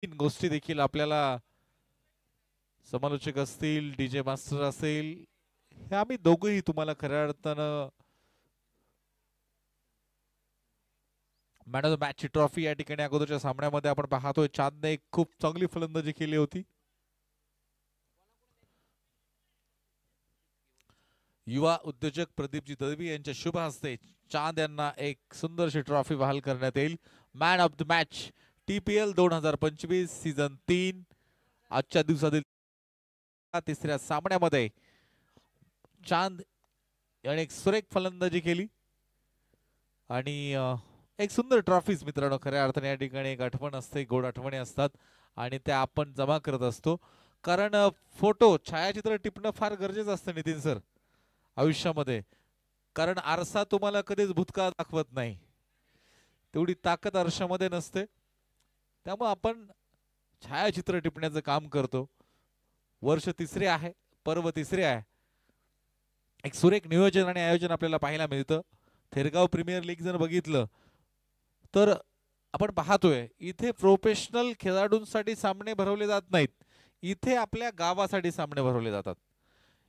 तीन गोष्टी देखील आपल्याला समालोचक असतील, डीजे मास्टर असेल, हे आम्ही दोघंही तुम्हाला खऱ्या अर्थानं मॅन ऑफ द मॅचची ट्रॉफी या ठिकाणी अगोदरच्या सामन्यामध्ये आपण पाहतोय चांदने एक खूप चांगली फलंदाजी केली होती. युवा उद्योजक प्रदीपजी दळवी यांच्या शुभ हस्ते चांद यांना एक सुंदरशी ट्रॉफी बहाल करण्यात येईल. Man of the match TPL 2025 season 3 आजच्या दिवसातील तिसऱ्या सामन्यामध्ये चांद याने एक सुरेख फलंदाजी केली आणि एक सुंदर ट्रॉफीज मित्रांनो खऱ्या अर्थाने या ठिकाणी एक आठवण असते, गोड आठवणी असतात आणि त्या आपण जमा करत असतो. कारण फोटो छायाचित्र टिपणं फार गरजेचं असतं नितीन सर आयुष्यामध्ये. कारण आरसा तुम्हाला कधीच भूतकाळ दाखवत नाही, तेवढी ताकद आरशामध्ये नसते. त्यामुळे आपण छायाचित्र टिपण्याचं काम करतो. वर्ष तिसरे आहे, पर्व तिसरे आहे. एक सुरेख नियोजन आणि आयोजन आपल्याला पाहायला मिळतं. थेरगाव प्रीमियर लीग जर बघितलं तर आपण पाहतोय इथे प्रोफेशनल खेळाडूंसाठी सामने भरवले जात नाहीत, इथे आपल्या गावासाठी सामने भरवले जातात.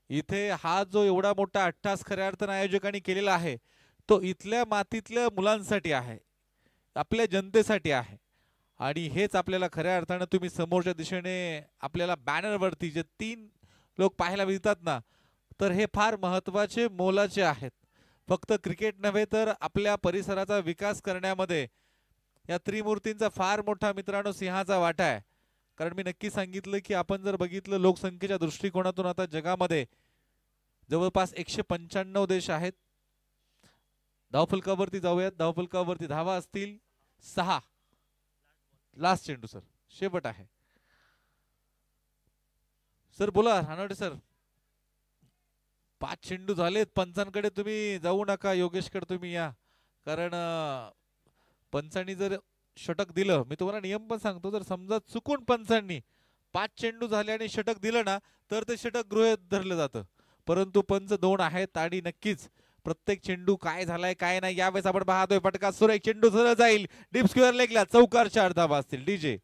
इथे हा जो एवढा मोठा अट्टास खऱ्या अर्थाने आयोजकांनी केलेला आहे तो इथल्या मातीतल्या मुलांसाठी आहे, आपल्या जनतेसाठी आहे. आणि हेच आपल्याला खऱ्या अर्थानं तुम्ही समोरच्या दिशेने आपल्याला बॅनरवरती जे 3 लोक पाहायला मिळतात ना, तर हे फार महत्त्वाचे मोलाचे आहेत. फक्त क्रिकेट नव्हे तर आपल्या परिसराचा विकास करण्यामध्ये या त्रिमूर्तींचा फार मोठा मित्रांनो सिंहाचा वाटा आहे. कारण मी नक्की सांगितलं की आपण जर बघितलं लोकसंख्येच्या दृष्टिकोनातून आता जगामध्ये जवळपास 195 देश आहेत. धावफलकावरती जाऊयात. धावफलकावरती धावा असतील 6. लास्ट चेंडू सर, शेवट आहे सर. बोला रानडे सर. 5 चेंडू झालेत. पंचांकडे तुम्ही जाऊ नका, योगेशकडे तुम्ही या. कारण पंचांनी जर षटक दिलं, मी तुम्हाला नियम पण सांगतो, जर समजा चुकून पंचांनी 5 चेंडू झाले आणि षटक दिलं ना तर ते षटक गृहीत धरलं जातं. परंतु पंच 2 आहेत आणि नक्कीच प्रत्येक चेंडू काय झालाय काय नाही यावेळेस आपण पाहतोय. फटका सुरेख चेंडू सरळ जाईल डीप स्क्वेअर लेगला. चौकार 4 धावा असतील. डीजे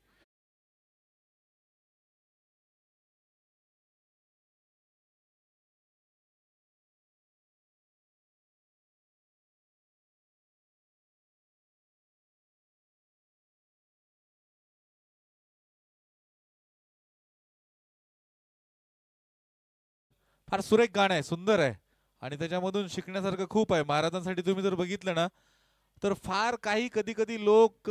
फार सुरेख गाणं आहे, सुंदर आहे आणि त्याच्यामधून शिकण्यासारखं खूप आहे. महाराजांसाठी तुम्ही जर बघितलं ना तर फार काही कधी कधी लोक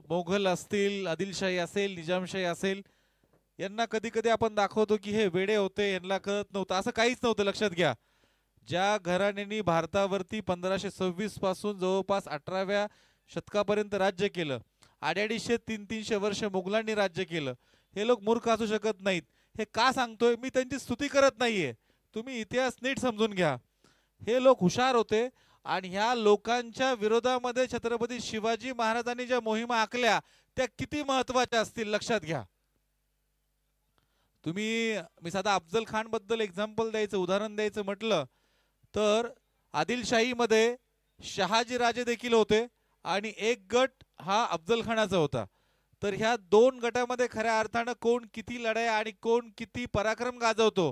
मोघल असतील, आदिलशाही असेल, निजामशाही असेल, यांना कधी कधी आपण दाखवतो की हे वेडे होते, यांना कळत नव्हतं. असं काहीच नव्हतं. लक्षात घ्या, ज्या घराण्यांनी भारतावरती 1526 पासून जवळपास 18व्या शतकापर्यंत राज्य केलं, 250-300 वर्ष मुघलांनी राज्य केलं, हे लोक मूर्ख असू शकत नाहीत. हे का सांगतोय मी? त्यांची स्तुती करत नाहीये, तुम्ही इतिहास नीट समजून घ्या. हे लोक हुशार होते आणि ह्या लोकांच्या विरोधामध्ये छत्रपती शिवाजी महाराजांनी ज्या मोहिमा आखल्या त्या किती महत्वाच्या असतील लक्षात घ्या. तुम्ही मी साधा अफजल खान बद्दल एक्झाम्पल द्यायचं, उदाहरण द्यायचं म्हटलं तर आदिलशाहीमध्ये शहाजी राजे देखील होते आणि एक गट हा अफजल खानाचा होता. तर ह्या 2 गटामध्ये खऱ्या अर्थानं कोण किती लढाई आणि कोण किती पराक्रम गाजवतो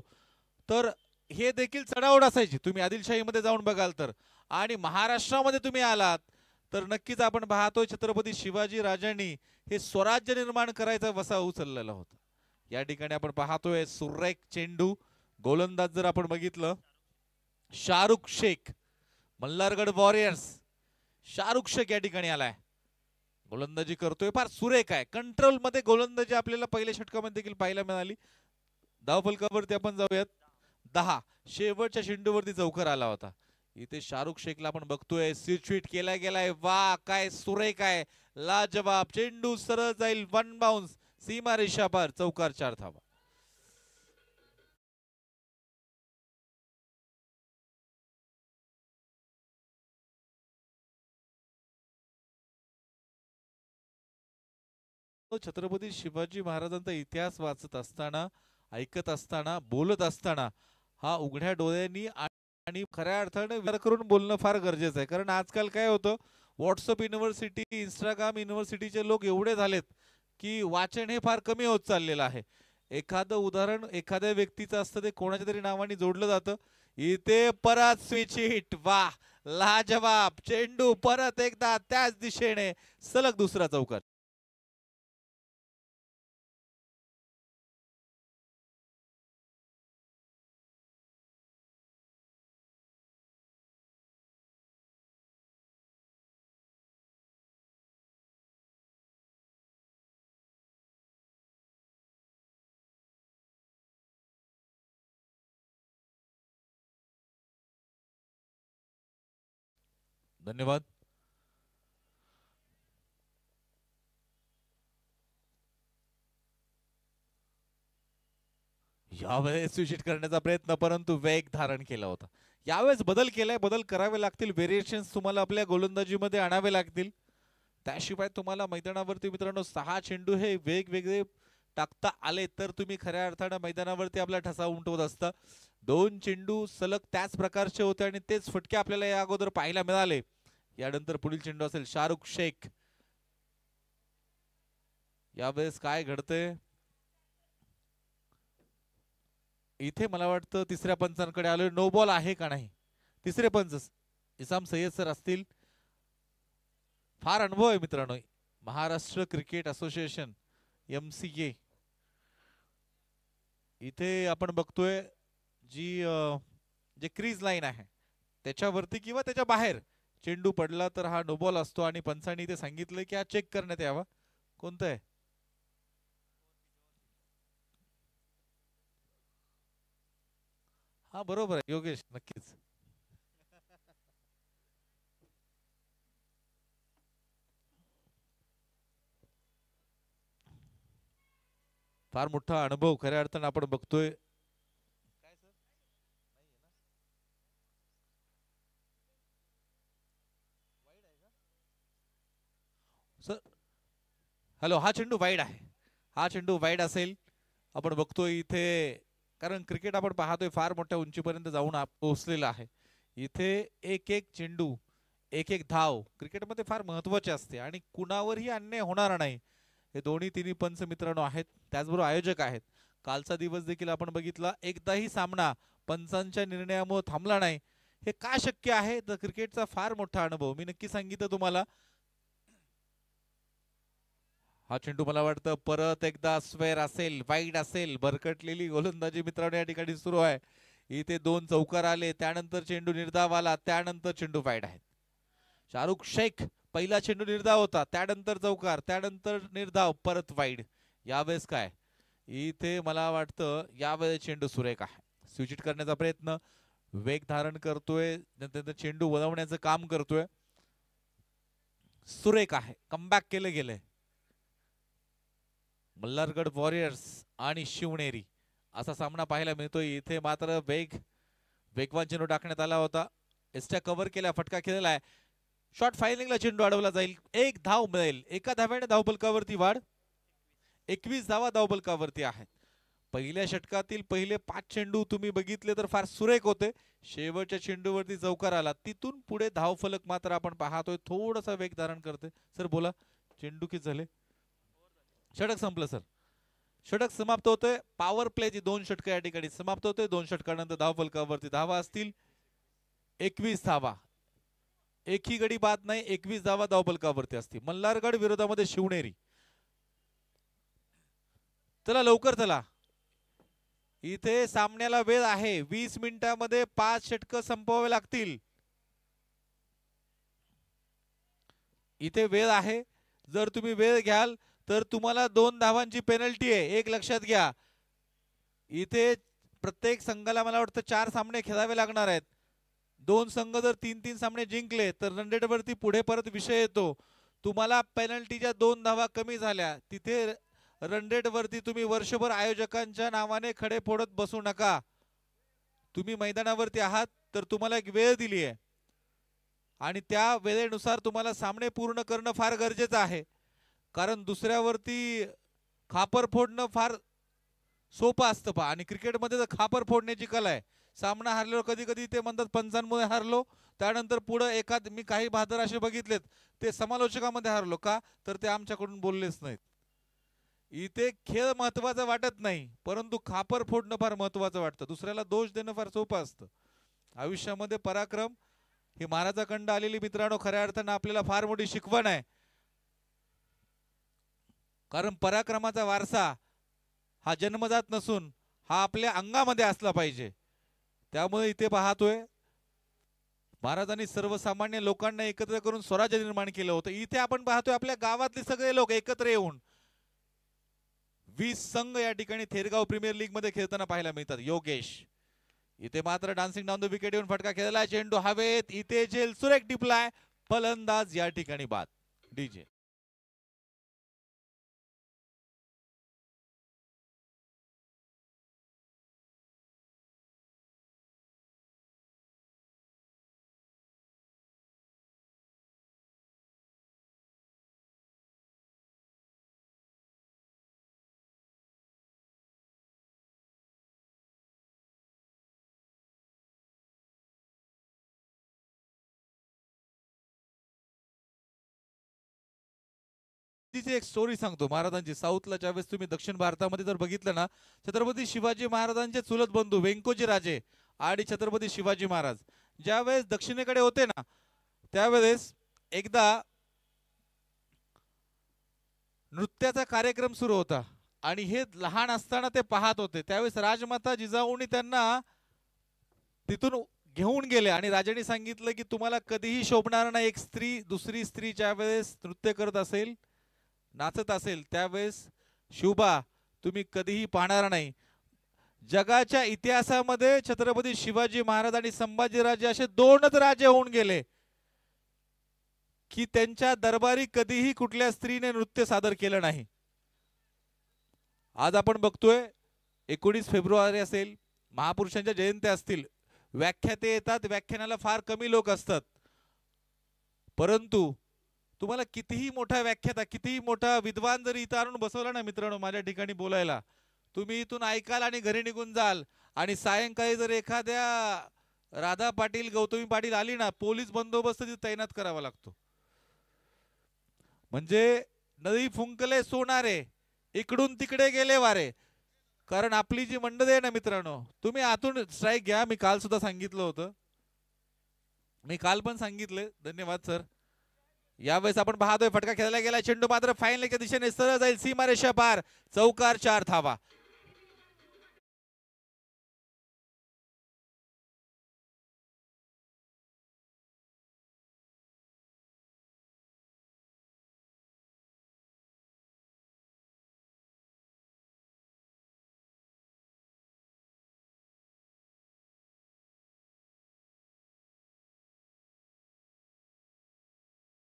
तर हे देखील चढाओढ असायची. तुम्ही आदिलशाहीमध्ये जाऊन बघाल तर. आणि महाराष्ट्रामध्ये तुम्ही आलात तर नक्कीच आपण पाहतोय छत्रपती शिवाजी राजांनी हे स्वराज्य निर्माण करायचा वसा उचललेला होता. या ठिकाणी आपण पाहतोय सुरेख चेंडू. गोलंदाज जर आपण बघितलं शाहरुख शेख, मल्हारगड वॉरियर्स. शाहरुख शेख या ठिकाणी आलाय, गोलंदाजी करतोय, फार सुरेख आहे. कंट्रोल मध्ये गोलंदाजी आपल्याला पहिल्या षटकामध्ये देखील पाहायला मिळाली. धावफलकावरती आपण जाऊयात. 10 शेवटच्या चेंडूवरती चौकार आला होता. इथे शाहरुख शेखला आपण बघतोय स्विच केला गेलाय. वा काय सुरेख आहे, लाजवाब. चेंडू सरळ जाईल, 1 बाउन्स, सीमा रेषा पार. चौकार 4 धावा. छत्रपती शिवाजी महाराजांचा इतिहास वाचत असताना, ऐकत असताना, बोलत असताना हा उघड्या डोळ्यांनी आणि खऱ्या अर्थाने विचार करून बोलणं फार गरजेचं आहे. कारण आजकाल काय होतं, व्हॉट्सअप युनिव्हर्सिटी, इंस्टाग्राम युनिव्हर्सिटीचे लोक एवढे झालेत की वाचन हे फार कमी होत चाललेलं आहे. एखादं उदाहरण एखाद्या व्यक्तीचं असतं ते कोणाच्या तरी नावाने जोडलं जातं. इथे परत स्विच हिट, वाह लाजवाब चेंडू परत एकदा त्याच दिशेने सलग दुसरा चौकार. धन्यवाद. यावेळेस स्विच करण्याचा प्रयत्न परंतु वेग धारण केला होता. यावेळेस बदल केलाय, बदल करावे लागतील, व्हेरिएशन्स तुम्हाला आपल्या गोलंदाजीमध्ये आणावे लागतील. त्याशिवाय तुम्हाला मैदानावरती मित्रांनो 6 चेंडू हे वेगवेगळे टाकता आले तर तुम्ही खऱ्या अर्थाने मैदानावरती आपला ठसा उमटवत असता. 2 चेंडू सलग त्याच प्रकारचे होते आणि तेच फटके आपल्याला या अगोदर पाहायला मिळाले. यानंतर पुढील चेंडू असेल शाहरुख शेख. यावेळेस काय घडतंय इथे मला वाटतं तिसऱ्या पंचांकडे आलोय. नो बॉल आहे का नाही. तिसरे पंच इसाम सय्यद सर असतील. फार अनुभव आहे मित्रांनो. Maharashtra cricket association MCA. इथे आपण बघतोय जी जे क्रीज लाईन आहे त्याच्यावरती किंवा त्याच्या बाहेर चेंडू पडला तर हा नो बॉल असतो आणि पंचांनी इथे सांगितलं की हा चेक करण्यात यावा. कोणतं आहे हा बरोबर आहे योगेश नक्कीच. फार मोठा अनुभव खऱ्या अर्थाने आपण बघतोय. सर हॅलो, हा चेंडू वाईड आहे. हा चेंडू वाईड असेल. आपण बघतोय इथे कारण क्रिकेट आपण पाहतोय फार मोठ्या उंचीपर्यंत जाऊन पोहोचलेला आहे. इथे एक एक चेंडू एक एक धाव क्रिकेटमध्ये फार महत्वाचे असते आणि कुणावरही अन्याय होणार नाही. हे दोन्ही तिन्ही पंच मित्रांनो आहेत, त्याचबरोबर आयोजक आहेत. कालचा दिवस देखील आपण बघितला, एकदाही सामना पंचांच्या निर्णयामुळे थांबला नाही. हे का शक्य आहे तर क्रिकेटचा फार मोठा अनुभव. मी नक्की सांगितलं तुम्हाला. हा चेंडू मला वाटतं परत एकदा स्क्वेअर असेल, वाईड असेल. भरकटलेली गोलंदाजी मित्रांनो या ठिकाणी सुरू आहे. इथे 2 चौकार आले, त्यानंतर चेंडू निर्धाव आला, त्यानंतर चेंडू वाईड आहे. शाहरुख शेख पहिला चेंडू निर्धाव होता, त्यानंतर चौकार, त्यानंतर निर्धाव, परत वाईड. यावेळेस काय इथे मला वाटतं यावेळेस चेंडू सुरेख आहे. स्विच करण्याचा प्रयत्न, वेग धारण करतोय, चेंडू वळवण्याचं काम करतोय. सुरेख आहे, कमबॅक केले गेले. मल्हारगड वॉरियर्स आणि शिवनेरी असा सामना पाहायला मिळतोय. इथे मात्र वेगवान चेंडू टाकण्यात आला होता. एसट्या कव्हर केला, फटका केलेला आहे. शॉर्ट फायरिंगला चेंडू अडवला जाईल, 1 धाव मिळेल. एका धाव्याने धावफलकावरती वाढ. 21 धावा धावफलकावरती आहेत. पहिल्या षटकातील पहिले 5 चेंडू तुम्ही बघितले तर फार सुरेख होते. शेवटच्या चेंडूवरती चौकार आला, तिथून पुढे धावफलक मात्र आपण पाहतोय थोडासा वेग धारण करते. सर बोला, चेंडू किती झाले. षटक संपलं सर. षटक समाप्त होतोय. पॉवर प्लेची 2 षटक या ठिकाणी समाप्त होते. 2 षटकानंतर धावफलकावरती धावा असतील 21 धावा. एकही गडी बाद नाही. 21 धावा धावफलकावरती असतील. मल्हारगड विरोधामध्ये शिवनेरी. चला लवकर चला, इथे सामन्याला वेळ आहे. 20 मिनिटांमध्ये 5 षटक संपवावे लागतील. इथे वेळ आहे. जर तुम्ही वेळ घ्याल तर तुम्हाला 2 धावांची पेनल्टी आहे, एक लक्षात घ्या. इथे प्रत्येक संघाला मला वाटतं 4 सामने खेळावे लागणार आहेत. 2 संघ जर 3-3 सामने जिंकले तर रन रेट वरती पुढे परत विषय येतो. तुम्हाला पेनल्टीच्या 2 धावा कमी झाल्या, तिथे रन रेट वरती तुम्ही वर्षभर आयोजकांच्या नावाने खडे फोडत बसू नका. तुम्ही मैदानावरती आहात तर तुम्हाला एक वेळ दिली आहे आणि त्या वेळेनुसार तुम्हाला सामने पूर्ण करणं फार गरजेचं आहे. कारण दुसऱ्यावरती खापर फोडणं फार सोपं असतं पहा, आणि क्रिकेटमध्ये तर खापर फोडण्याची कला आहे. सामना हारलो, कधी कधी ते म्हणतात पंचांमुळे हारलो, त्यानंतर पुढे एखाद मी काही बहादर असे बघितलेत ते समालोचकामध्ये हारलो का तर ते आमच्याकडून बोललेच नाहीत. इथे खेळ महत्वाचा वाटत नाही, परंतु खापर फोडणं फार महत्वाचं वाटतं. दुसऱ्याला दोष देणं फार सोपं असतं. आयुष्यामध्ये पराक्रम ही महाराजाकडून आलेली मित्रांनो खऱ्या अर्थानं आपल्याला फार मोठी शिकवण आहे. कारण पराक्रमाचा वारसा हा जन्मजात नसून हा आपल्या अंगामध्ये असला पाहिजे. त्यामुळे इथे पाहतोय महाराजांनी सर्वसामान्य लोकांना एकत्र करून स्वराज्य निर्माण केलं होतं. इथे आपण पाहतोय आपल्या गावातले सगळे लोक एकत्र येऊन 20 संघ या ठिकाणी थेरगाव प्रीमियर लीग मध्ये खेळताना पाहायला मिळतात. योगेश इथे मात्र डान्सिंग डाऊन द विकेट येऊन फटका खेळलाय. चेंडू हवेत, इथे झेल सुरेख टिपलाय. फलंदाज या ठिकाणी बाद. डीजे एक स्टोरी सांगतो महाराजांची. साऊथला ज्यावेळेस तुम्ही दक्षिण भारतामध्ये जर बघितलं ना, छत्रपती शिवाजी महाराजांचे चुलत बंधू व्यंकोजी राजे आणि छत्रपती शिवाजी महाराज ज्यावेळेस दक्षिणेकडे होते ना, त्यावेळेस एकदा नृत्याचा कार्यक्रम सुरू होता आणि हे लहान असताना ते पाहत होते. त्यावेळेस राजमाता जिजाऊनी त्यांना तिथून घेऊन गेले आणि राजांनी सांगितलं की तुम्हाला कधीही शोभणार नाही एक स्त्री दुसरी स्त्री ज्यावेळेस नृत्य करत असेल, नाचत असेल, त्यावेळेस शुभा तुम्ही कधीही पाहणार नाही. जगाच्या इतिहासामध्ये छत्रपती शिवाजी महाराज आणि संभाजीराजे असे दोनच राजे होऊन गेले की त्यांच्या दरबारी कधीही कुठल्या स्त्रीने नृत्य सादर केलं नाही. आज आपण बघतोय 19 फेब्रुवारी असेल, महापुरुषांच्या जयंत्या असतील, व्याख्याते येतात, व्याख्यानाला फार कमी लोक असतात. परंतु तुम्हाला कितीही मोठा व्याख्याता कितीही मोठा विद्वान जरी इथं आणून बसवला ना मित्रांनो माझ्या ठिकाणी बोलायला, तुम्ही इथून ऐकाल आणि घरी निघून जाल आणि सायंकाळी जर एखाद्या राधा पाटील गौतमी पाटील आली ना, पोलीस बंदोबस्त तिथे तैनात करावा लागतो. म्हणजे नदी फुंकले सोनारे इकडून तिकडे गेले वारे. कारण आपली जी मंडळी आहे ना मित्रांनो, तुम्ही आतून स्ट्राईक घ्या. मी काल सुद्धा सांगितलं होतं, मी काल पण सांगितले. धन्यवाद सर. यावेळेस आपण पाहतोय फटका खेळला गेला. चेंडू मात्र फाईनलच्या दिशेने सरळ जाईल सीमारेषा पार. चौकार 4 धावा.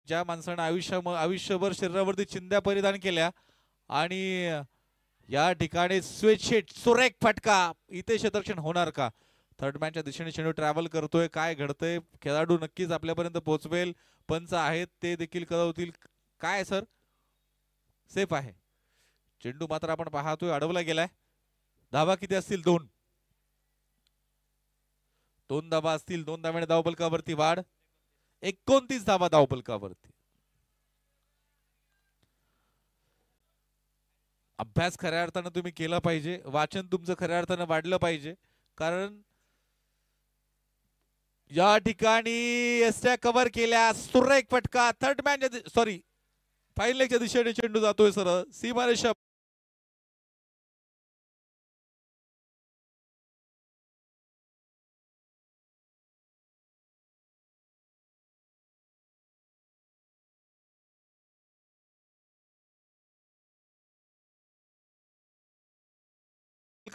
ज्या माणसाने आयुष्यभर शरीरावरती चिंध्या परिधान केल्या आणि या ठिकाणी स्वेच्छेट सुरेख फटका, इथे क्षेत्ररक्षण होणार का? थर्ड मॅनच्या दिशेने चेंडू ट्रॅव्हल करतोय. काय घडतंय? खेळाडू नक्कीच आपल्यापर्यंत पोहोचवेल. पंच आहेत ते देखील कळवतील. काय सर? सेफ आहे. चेंडू मात्र आपण पाहतोय अडवला गेलाय. धावा किती असतील? 2 धावा असतील. 2 धाव्याने धावफलकावरती वाढ. 29 धावा धावफलकावरती. अभ्यास खऱ्या अर्थानं तुम्ही केला पाहिजे. वाचन तुमचं खऱ्या अर्थानं वाढलं पाहिजे. कारण या ठिकाणी एसट्या कव्हर केल्या. सुरेख फटका. थर्ड मॅन सॉरी फाईनलच्या दिशेने चेंडू जातोय सरळ सीमारेषा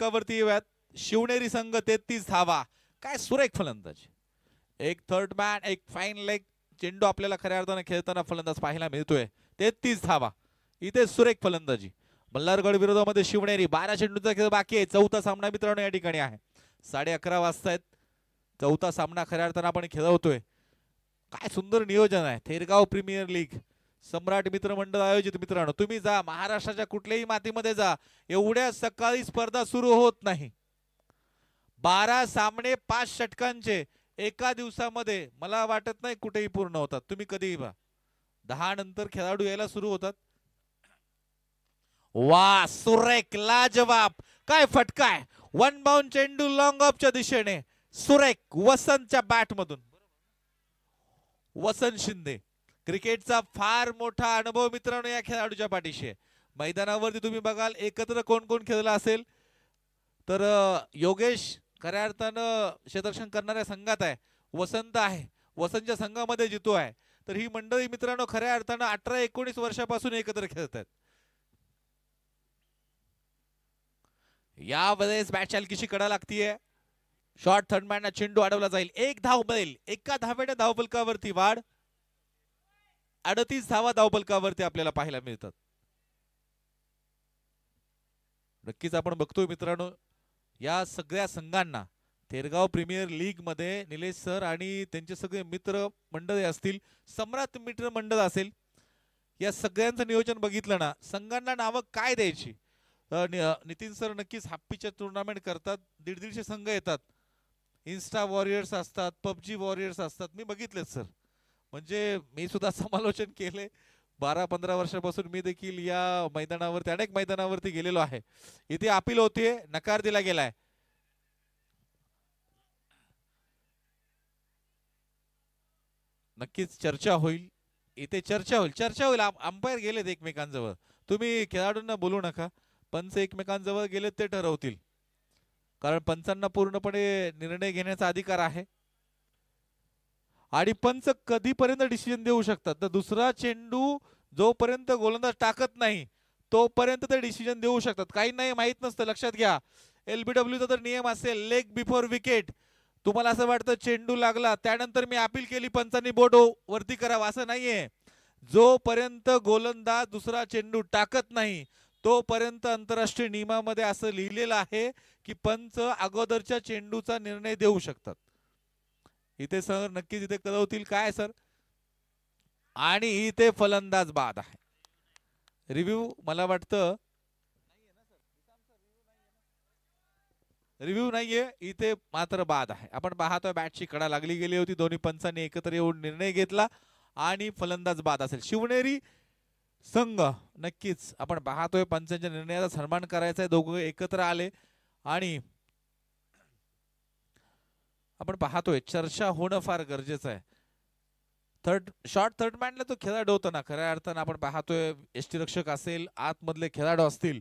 वरती. शिवनेरी संघ 33 धावा. काय सुरेख फलंदाजी. एक थर्ड मॅन एक फाईन लेग. चेंडू आपल्याला खऱ्या अर्थाने खेळताना फलंदाज पाहायला मिळतोय. 33 धावा. इथे सुरेख फलंदाजी. मल्हारगड विरोधामध्ये शिवनेरी. 12 चेंडूचा खेळ बाकी आहे. चौथा सामना मित्रांनो या ठिकाणी आहे. 11:30 वाजतायत. चौथा सामना खऱ्या अर्थाने आपण खेळवतोय. काय सुंदर नियोजन आहे. थेरगाव प्रीमियर लीग सम्राट मित्रमंडळ आयोजित. मित्रांनो तुम्ही जा महाराष्ट्राच्या कुठल्याही मातीमध्ये जा, एवढ्या सकाळी स्पर्धा सुरू होत नाही. 12 सामने 5 षटकांचे एका दिवसामध्ये मला वाटत नाही कुठेही पूर्ण होतात. तुम्ही कधीही पहा 10 नंतर खेळाडू यायला सुरू होतात. वा सुरेख लाजवाब काय फटकाय. वन बाउंड चेंडू लॉंग ऑफच्या दिशेने सुरेख वसंतच्या बॅट मधून. वसंत शिंदे क्रिकेटचा फार मोठा अनुभव मित्रांनो या खेळाडूच्या पाठीशी आहे. मैदानावरती तुम्ही बघाल एकत्र कोण कोण खेळला असेल तर योगेश खऱ्या अर्थानं क्षेत्ररक्षण करणाऱ्या संघात आहे. वसंत आहे वसंतच्या संघामध्ये जितो आहे. तर ही मंडळी मित्रांनो खऱ्या अर्थानं 18-19 वर्षापासून एकत्र खेळतात. यावेळेस बॅट चालकीची कडा लागतीये. शॉर्ट थर्ड मॅन चेंडू अडवला जाईल. एक धाव मिळेल. एका धावेच्या धावफलकावरती वाढ. 38 धावा धावफलकावरती आपल्याला पाहायला मिळतात. नक्कीच आपण बघतोय मित्रांनो या सगळ्या संघांना थेरगाव प्रीमियर लीग मध्ये निलेश सर आणि त्यांचे सगळे मित्र मंडळ असतील, सम्राट मित्र मंडळ असेल, या सगळ्यांचं नियोजन बघितलं ना संघांना नावं काय द्यायची. नितीन सर नक्कीच हॅपीच्या टुर्नामेंट करतात. 150 संघ येतात. इन्स्टा वॉरियर्स असतात, पबजी वॉरियर्स असतात. मी बघितलेत सर. म्हणजे मी सुद्धा समालोचन केले. 12-15 वर्षापासून मी देखील या मैदानावरती अनेक मैदानावरती गेलेलो आहे. इथे अपील होते, नकार दिला गेलाय. नक्कीच चर्चा होईल. इथे चर्चा होईल. अंपायर गेलेत एकमेकांजवळ. तुम्ही खेळाडूंना बोलू नका. पंच एकमेकांजवळ गेलेत ते ठरवतील. कारण पंचांना पूर्णपणे निर्णय घेण्याचा अधिकार आहे. आणि पंच कधीपर्यंत डिसिजन देऊ शकतात. तर दुसरा चेंडू जोपर्यंत गोलंदाज टाकत नाही तोपर्यंत ते डिसिजन देऊ शकतात. काही नाही माहित नसतं. लक्षात घ्या LBWचा तर नियम असेल लेग बिफोर विकेट. तुम्हाला असं वाटतं चेंडू लागला त्यानंतर मी अपील केली पंचांनी बोट वरती करावं असं नाहीये. जोपर्यंत गोलंदाज दुसरा चेंडू टाकत नाही तोपर्यंत आंतरराष्ट्रीय नियमामध्ये असं लिहिलेलं आहे की पंच अगोदरच्या चेंडूचा निर्णय देऊ शकतात. इथे सर नक्कीच इथे कळवतील काय सर. आणि इथे फलंदाज बाद आहे. रिव्ह्यू मला वाटतं रिव्ह्यू नाहीये इथे मात्र बाद आहे. आपण पाहतोय बॅटची कडा लागली गेली होती. दोन्ही पंचांनी एकत्र येऊन निर्णय घेतला आणि फलंदाज बाद असेल. शिवनेरी संघ नक्कीच आपण पाहतोय पंचांच्या निर्णयाचा सन्मान करायचा आहे. दोघे एकत्र आले आणि आपण पाहतोय चर्चा होणं फार गरजेचं आहे. थर्ड मॅनला तो खेळाडू होता ना खऱ्या अर्थानं आपण पाहतोय यष्टीरक्षक असेल आतमधले खेळाडू असतील.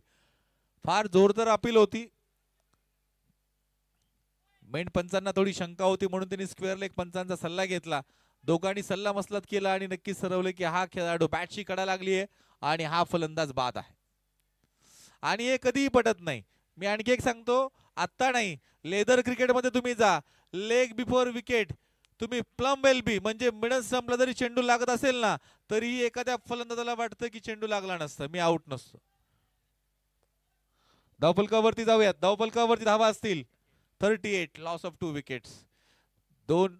फार जोरदार अपील होती. मेन पंचांना थोडी शंका होती म्हणून त्यांनी स्क्वेअर लेग पंचांचा सल्ला घेतला. दोघांनी सल्ला मसलत केला आणि नक्कीच ठरवले की हा खेळाडू बॅटची कडा लागली आहे आणि हा फलंदाज बाद आहे. आणि हे कधीही पटत नाही. मी आणखी एक सांगतो आत्ता नाही लेदर क्रिकेटमध्ये तुम्ही जा लेग बिफोर विकेट तुम्ही प्लम एलबी म्हणजे मिडल स्टंपला जरी चेंडू लागत असेल ना तरी एखाद्या फलंदाजाला वाटतं की चेंडू लागला नसतं मी आउट नसतो. धावफलकावरती जाऊयात. धावफलकावरती धावा असतील 38 लॉस ऑफ 2 विकेट्स. 2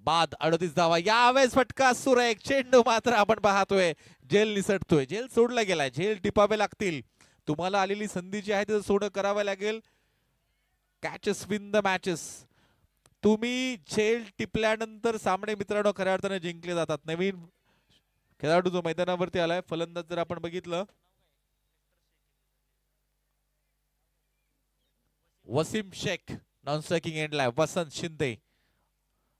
बाद 38 धावा. यावेळेस फटका सुरेख चेंडू मात्र आपण पाहतोय झेल निसटतोय. झेल सोडला गेलाय. झेल टिपावे लागतील. तुम्हाला आलेली संधी जी आहे ते सोडं करावं लागेल. Catches win the matches. तुम्ही झेल टिपल्यानंतर सामने मित्रांनो खऱ्या अर्थाने जिंकले जातात. नवीन खेळाडू जो मैदानावरती आलाय फलंदाज जर आपण बघितलं वसीम शेख नॉन स्ट्रायकिंग एंडला. वसंत शिंदे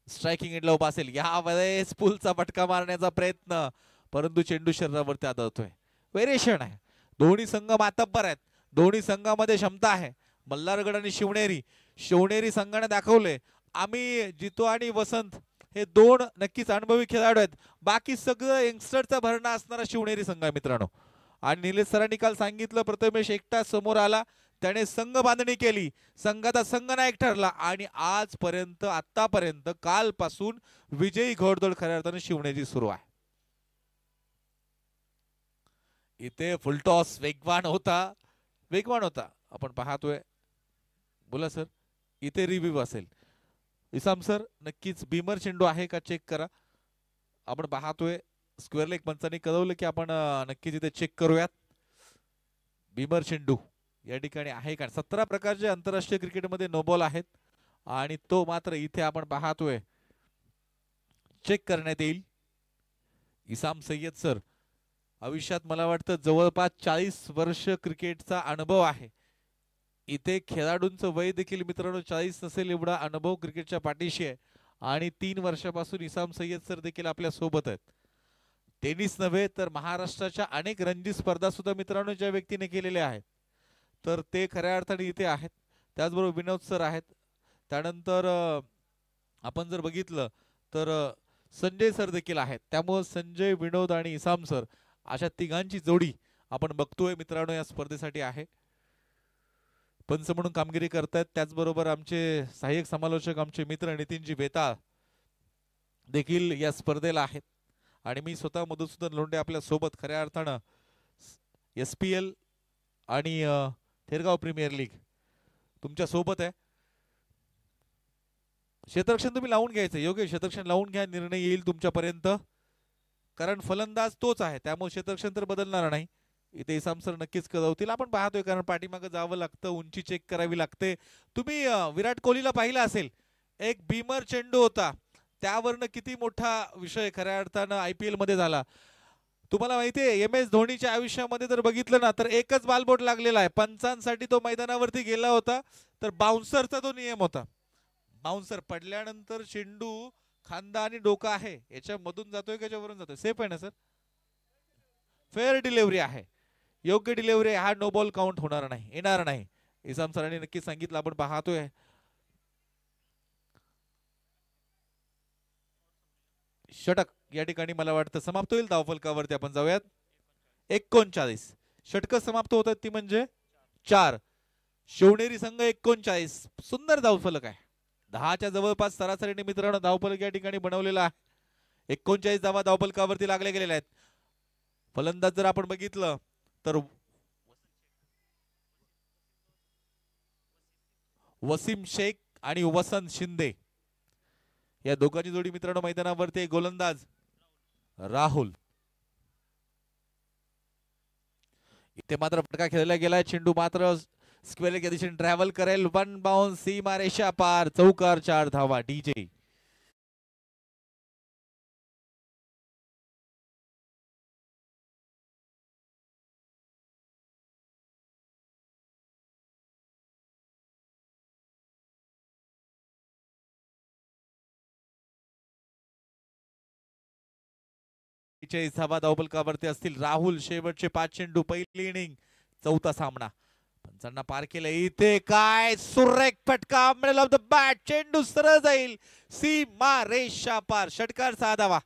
स्ट्रायकिंग एंडला उभा असेल. यावेळेस पुलचा फटका मारण्याचा प्रयत्न परंतु चेंडू शरीरावरती आदळतोय. व्हेरिएशन आहे. दोन्ही संघ मातब्बर आहेत. दोन्ही संघामध्ये क्षमता आहे. मल्हारगड आणि शिवनेरी संघाने दाखवले आम्ही जितो आणि वसंत हे दोन नक्कीच अनुभवी खेळाडू आहेत. बाकी सगळं यंगस्टरचा भरणा असणारा शिवनेरी संघ आहे मित्रांनो. आणि निलेश सरांनी काल सांगितलं प्रथमेश एकटा समोर आला त्याने संघ बांधणी केली. संघाचा संघनायक ठरला आणि आजपर्यंत आतापर्यंत कालपासून विजयी घोडदौड खऱ्या अर्थाने शिवनेरी सुरू आहे. इथे फुलटॉस वेगवान होता आपण पाहतोय. बोला सर. इथे रिव्ह्यू असेल. इसाम सर नक्कीच बीमर चेंडू आहे का चेक करा. आपण पाहतोय स्क्वेअर लेग पंचांनी कळवलं की आपण नक्कीच इथे चेक करूयात. बीमर चेंडू या ठिकाणी आहे का. 17 प्रकारचे आंतरराष्ट्रीय क्रिकेटमध्ये नो बॉल आहेत आणि तो मात्र इथे आपण पाहतोय चेक करण्यात येईल. इसाम सय्यद सर आयुष्यात मला वाटतं जवळपास 40 वर्ष क्रिकेटचा अनुभव आहे. इथे खेळाडूंचं वय देखील मित्रांनो 40 नसेल एवढा अनुभव क्रिकेटच्या पाठीशी आहे. आणि 3 वर्षापासून इसाम सय्यद सर देखील आपल्या सोबत आहेत. टेनिस नव्हे तर महाराष्ट्राच्या अनेक रणजी स्पर्धा सुद्धा मित्रांनो ज्या व्यक्तीने केलेल्या आहेत, तर ते खऱ्या अर्थाने इथे आहेत. त्याचबरोबर विनोद सर आहेत. त्यानंतर आपण जर बघितलं तर संजय सर देखील आहेत. त्यामुळे संजय, विनोद आणि इसाम सर अशा तिघांची जोडी आपण बघतोय मित्रांनो या स्पर्धेसाठी आहे. पंच म्हणून कामगिरी करतात. त्याचबरोबर आमचे सहाय्यक समालोचक आमचे मित्र नितीनजी बेताळ देखील या स्पर्धेला आहेत. आणि मी स्वतः मधुसूदन लोंढे आपल्या सोबत खऱ्या अर्थानं SPL आणि थेरगाव प्रीमियर लीग तुमच्या सोबत आहे. क्षेत्ररक्षण तुम्ही लावून घ्यायचं, योग्य क्षेत्ररक्षण लावून घ्या, निर्णय येईल तुमच्यापर्यंत. कारण फलंदाज तोच आहे, त्यामुळे क्षेत्ररक्षण तर बदलणार नाही. इथे इसाम सर नक्कीच कळवतील. आपण पाहतोय कारण पाठीमागे जावं लागतं, उंची चेक करावी लागते. तुम्ही विराट कोहलीला पाहिलं असेल, एक बीमर चेंडू होता, त्यावरनं किती मोठा विषय खऱ्या अर्थानं IPL मध्ये झाला. तुम्हाला माहितीये MS धोनीच्या आयुष्यामध्ये जर बघितलं ना तर एकच बालबोट लागलेला आहे. पंचांसाठी तो मैदानावरती गेला होता, तर बाउन्सरचा तो नियम होता. बाउन्सर पडल्यानंतर चेंडू खांदा आणि डोका आहे याच्यामधून जातोय का याच्यावरून जातोय, सेफ आहे ना सर? फेअर डिलिव्हरी आहे, योग्य डिलिव्हरी, हा नो बॉल काउंट होणार नाही, येणार नाही. इसाम सरांनी नक्की सांगितलं, आपण पाहतोय. षटक या ठिकाणी मला वाटतं समाप्त होईल. धावफलकावरती आपण जाऊयात. 39 षटक समाप्त होतात ती म्हणजे 4. शिवनेरी संघ 39. सुंदर धावफलक आहे. 10च्या जवळपास सरासरीने मित्रांनो धावफलक या ठिकाणी बनवलेला आहे. 39 धावा धावफलकावरती लागले गेलेल्या आहेत. फलंदाज जर आपण बघितलं तर वसीम शेख आणि वसंत शिंदे या दोघांची जोडी मित्रांनो मैदानावरती. गोलंदाज राहुल. इथे मात्र फटका खेळला गेलाय. चेंडू मात्र स्क्वेअर या दिशेने ट्रॅव्हल करेल. वन बाउन्स, सीमा रेषा पार, चौकार, 4 धावा. DJ धावा धावफलकावरती असतील. राहुल शेवटचे 5 चेंडू, पहिली इनिंग, चौथा सामना. पंचांना पार केलं. इथे काय सुरेख फटका, मिडल ऑफ द बॅट, चेंडू सरळ जाईल, सीमा रेषा पार, षटकार, 6 धावा.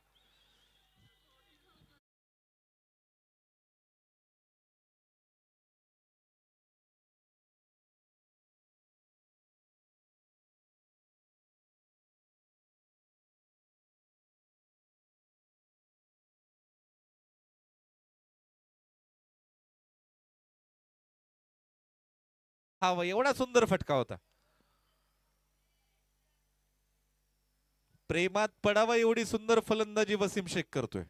हा एवढा सुंदर फटका होता. प्रेमात पडावा एवढी सुंदर फलंदाजी वसीम शेख करतोय.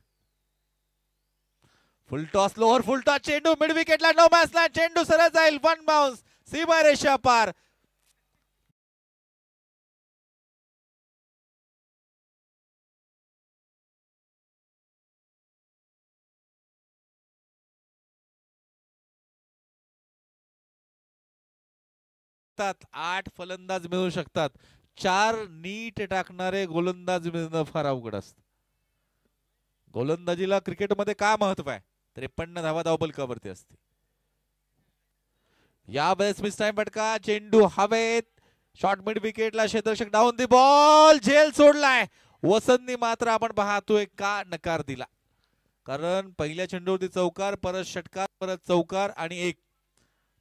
फुल टॉस, लोअर फुल टॉस, चेंडू मिड विकेटला, नो बॅट्सला, चेंडू सरळ जाईल, वन बाउन्स, सीमा रेषा पार. शकतात 8 फलंदाज मिळू शकतात, 4 नीट टाकणारे गोलंदाज मिळणं फार अवघड असतं. गोलंदाजीला क्रिकेटमध्ये का महत्व आहे? 53 धावा धावफलकावरती असते. यावेळेस मिस टाइम फटका, चेंडू हवेत, शॉर्ट मिड विकेटला, क्षेत्ररक्षक डाऊन दी बॉल, झेल सोडलाय. वसंतनी मात्र आपण पाहतोय का नकार दिला, कारण पहिल्या चेंडूवरती चौकार, परत षटकार, परत चौकार आणि एक.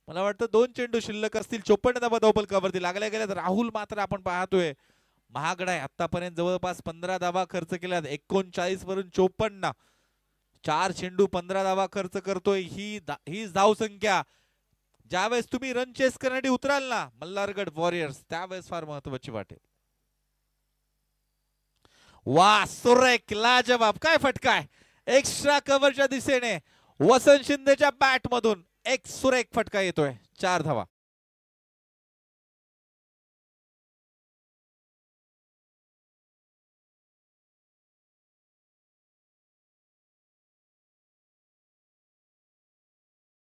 मला वाटतं 2 चेंडू शिल्लक असतील. 54 धावा धावफलकावरती लागल्या गेल्यात. राहुल मात्र आपण पाहतोय महागडा आहे. आतापर्यंत जवळपास 15 धावा खर्च केल्यात. 39 वरून 54, 4 चेंडू 15 धावा खर्च करतोय. ही धाव संख्या ज्यावेळेस तुम्ही रन चेस करण्यासाठी उतराल ना मल्हारगड वॉरियर्स, त्यावेळेस फार महत्वाची वाटेल. वा सुरेख, लाजवाब, काय फटका आहे. एक्स्ट्रा कव्हरच्या दिशेने वसंत शिंदेच्या बॅट मधून एक सुरेख फटका येतोय, 4 धावा.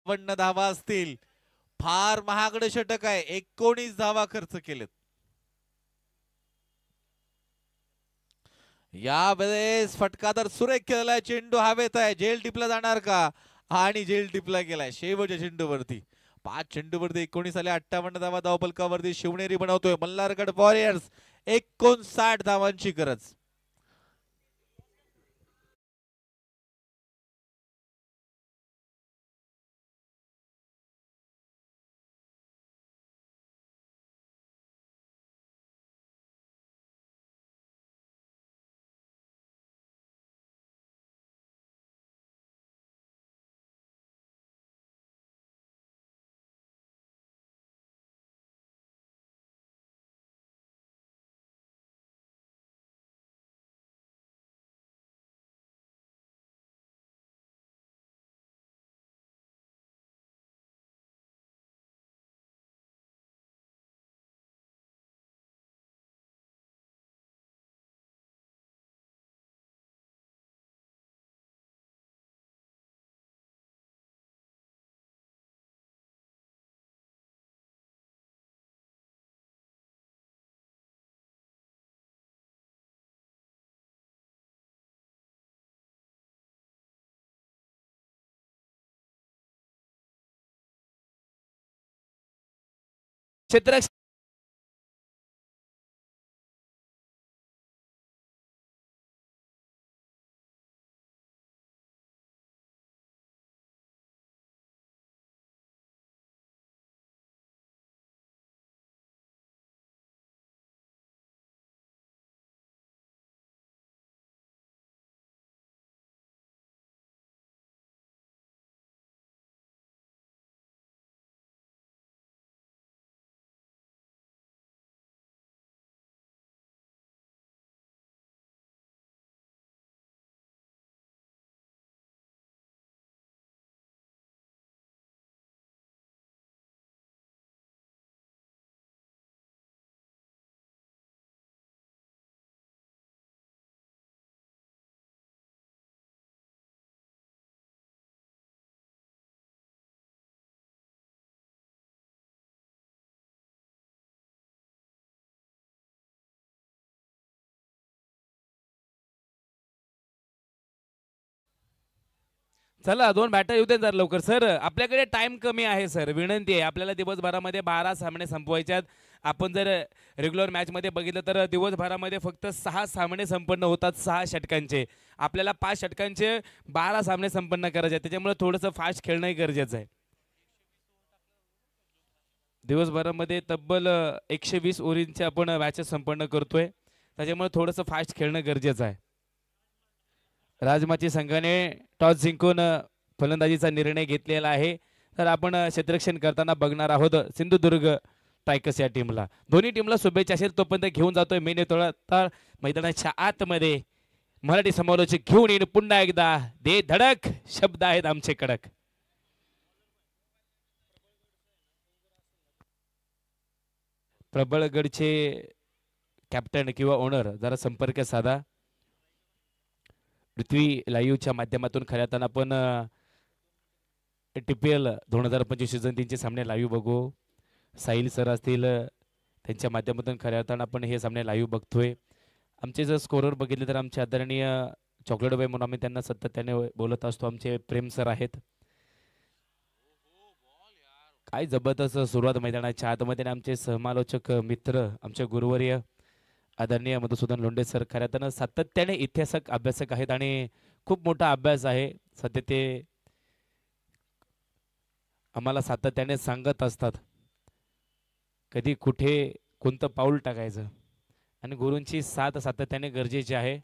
52 धावा असतील. फार महागडे षटक आहे. 19 धावा खर्च केलेत. यावेळेस फटकादार सुरेख केलेला चेंडू हवेत आहे. जेल टिपला जाणार का? आणि जेल टिपला गेलाय शेवटच्या चेंडूवरती. 5 चेंडूवरती 19 आले. 58 धावा धावफलकावरती शिवनेरी बनवतोय मल्हारगड वॉरियर्स. 59 धावांची गरज. क्षेत्ररक्षण चला 2 बॅटर येऊ दे जर लवकर सर. आपल्याकडे टाइम कमी आहे सर. विनंती आहे आपल्याला दिवसभरामध्ये 12 सामने संपवायचे आहेत. आपण जर रेग्युलर मॅच मध्ये बघितलं तर दिवसभरामध्ये फक्त 6 सामने संपन्न होतात 6 षटकांचे. आपल्याला 5 षटकांचे 12 सामने संपन्न करायचे आहेत. त्याच्यामुळे थोडंसं फास्ट खेळणंही गरजेचं आहे. दिवसभरामध्ये तब्बल 120 ओव्हरींचे आपण मॅचेस संपन्न करतोय. त्याच्यामुळे थोडंसं फास्ट खेळणं गरजेचं आहे. राजमाची संघाने टॉस जिंकून फलंदाजीचा निर्णय घेतलेला आहे. तर आपण क्षेत्ररक्षण करताना बघणार आहोत सिंधुदुर्ग टायगर्स या टीमला. दोन्ही टीमला शुभेच्छा असेल तोपर्यंत घेऊन जातोय मेन तळ मैदानाच्या आतमध्ये. मराठी समालोचक घेऊन येईन पुन्हा एकदा. दे धडक शब्द आहेत आमचे कडक. प्रबळगडचे कॅप्टन किंवा ओनर जरा संपर्क साधा. पृथ्वी लाईव्हच्या माध्यमातून खऱ्या अर्थानं आपण TPL 2025 सीझन 3चे सामने लाईव्ह बघू. साहिल सर असतील त्यांच्या माध्यमातून खऱ्या अर्थानं आपण हे सामने लाईव्ह बघतोय. आमचे जर स्कोरर बघितले तर आमचे आदरणीय चॉकलेट बाई म्हणून आम्ही त्यांना सातत्याने बोलत असतो. आमचे प्रेम सर आहेत. काय जबरदस्त सुरुवात मैदानाच्या आतमध्ये. आमचे समालोचक मित्र आमचे गुरुवर्य आदरणीय मधुसूदन लोंढे सर खऱ्या अर्थानं सातत्याने इतिहासक अभ्यासक आहेत आणि खूप मोठा अभ्यास आहे. सध्या ते आम्हाला सातत्याने सांगत असतात कधी कुठे कोणतं पाऊल टाकायचं. आणि गुरूंची साथ सातत्याने गरजेची आहे.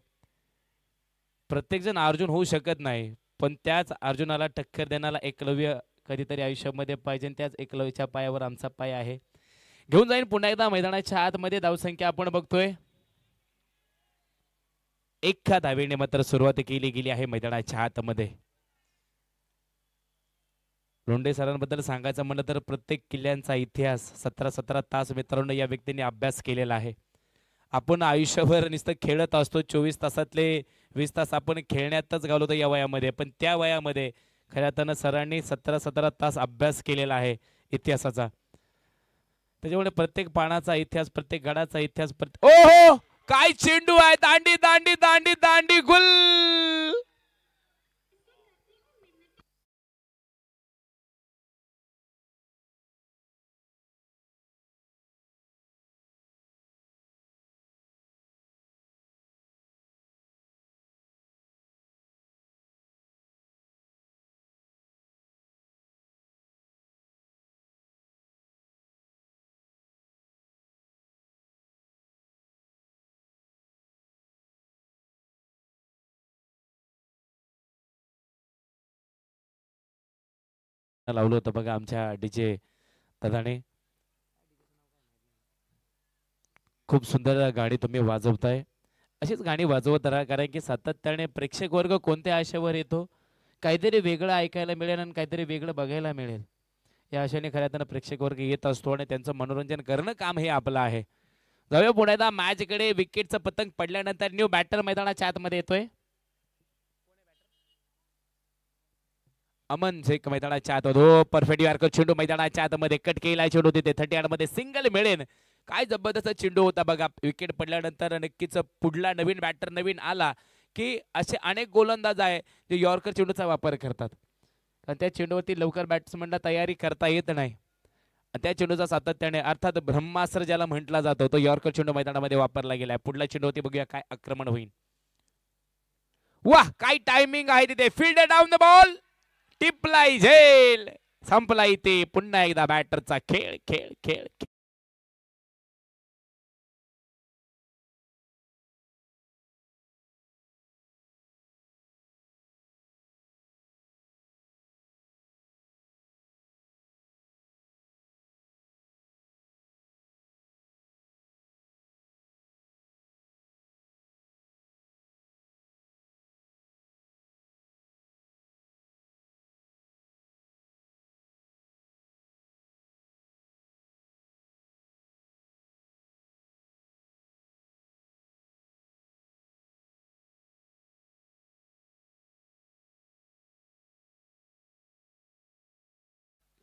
प्रत्येकजण अर्जुन होऊ शकत नाही पण त्याच अर्जुनाला टक्कर देणारा एकलव्य कधीतरी आयुष्यामध्ये पाहिजे. त्याच एकलव्याच्या पायावर आमचा पाय आहे. घेऊन जाईन पुन्हा एकदा मैदानाच्या आतमध्ये. धावसंख्या आपण बघतोय 1 धावेने मात्र सुरुवात केली गेली आहे मैदानाच्या आतमध्ये. लोंढे सरांबद्दल सांगायचं म्हणलं तर प्रत्येक किल्ल्यांचा इतिहास 17 तास मित्रांनो या व्यक्तीने अभ्यास केलेला आहे. आपण आयुष्यभर नुसतं खेळत असतो. 24 तासातले 20 तास आपण खेळण्यातच घालवतो या वयामध्ये. पण त्या वयामध्ये खऱ्या अर्थानं सरांनी 17 तास अभ्यास केलेला आहे इतिहासाचा. त्याच्यामुळे प्रत्येक पानाचा इतिहास, प्रत्येक गडाचा इतिहास, ओहो काय चेंडू आहे. दांडी दांडी दांडी दांडी गुल. लावलं होतं बघा आमच्या डीजे दादाने. खूप सुंदर गाणी तुम्ही वाजवताय. अशीच गाणी वाजवत राहा, कारण की सातत्याने प्रेक्षक वर्ग कोणत्या आशेवर येतो, काहीतरी वेगळं ऐकायला मिळेल आणि काहीतरी वेगळं बघायला मिळेल या आशेने खऱ्या अर्थानं प्रेक्षक वर्ग येत असतो आणि त्यांचं मनोरंजन करणं काम हे आपलं आहे. जाऊया पुण्याला मॅच कडे. विकेटचं पतंग पडल्यानंतर न्यू बॅटर मैदानाच्या आतमध्ये येतोय. अमन शेख मैदानाच्या आत. हो परफेक्ट यार्कर चेंडू मैदानाच्या आतमध्ये कट केला चेंडू तिथे 38 मध्ये सिंगल मिळेल. काय जबरदस्त चेंडू होता बघा. विकेट पडल्यानंतर नक्कीच पुढला नवीन बॅटर नवीन आला की असे अनेक गोलंदाज आहे जे यॉर्कर चेंडूचा वापर करतात, कारण त्या चेंडूवरती लवकर बॅट्समनला तयारी करता येत नाही. त्या चेंडूचा सातत्याने अर्थात ब्रह्मास्त्र ज्याला म्हटला जातो तो यॉर्कर चेंडू मैदानामध्ये वापरला गेलाय. पुढला चेंडूवरती बघूया काय आक्रमण होईल. वाह काय टायमिंग आहे तिथे. Field down the ball. टिपलाई झेल. संपला इथे पुन्हा एकदा बॅटरचा खेळ खेळ खेळ.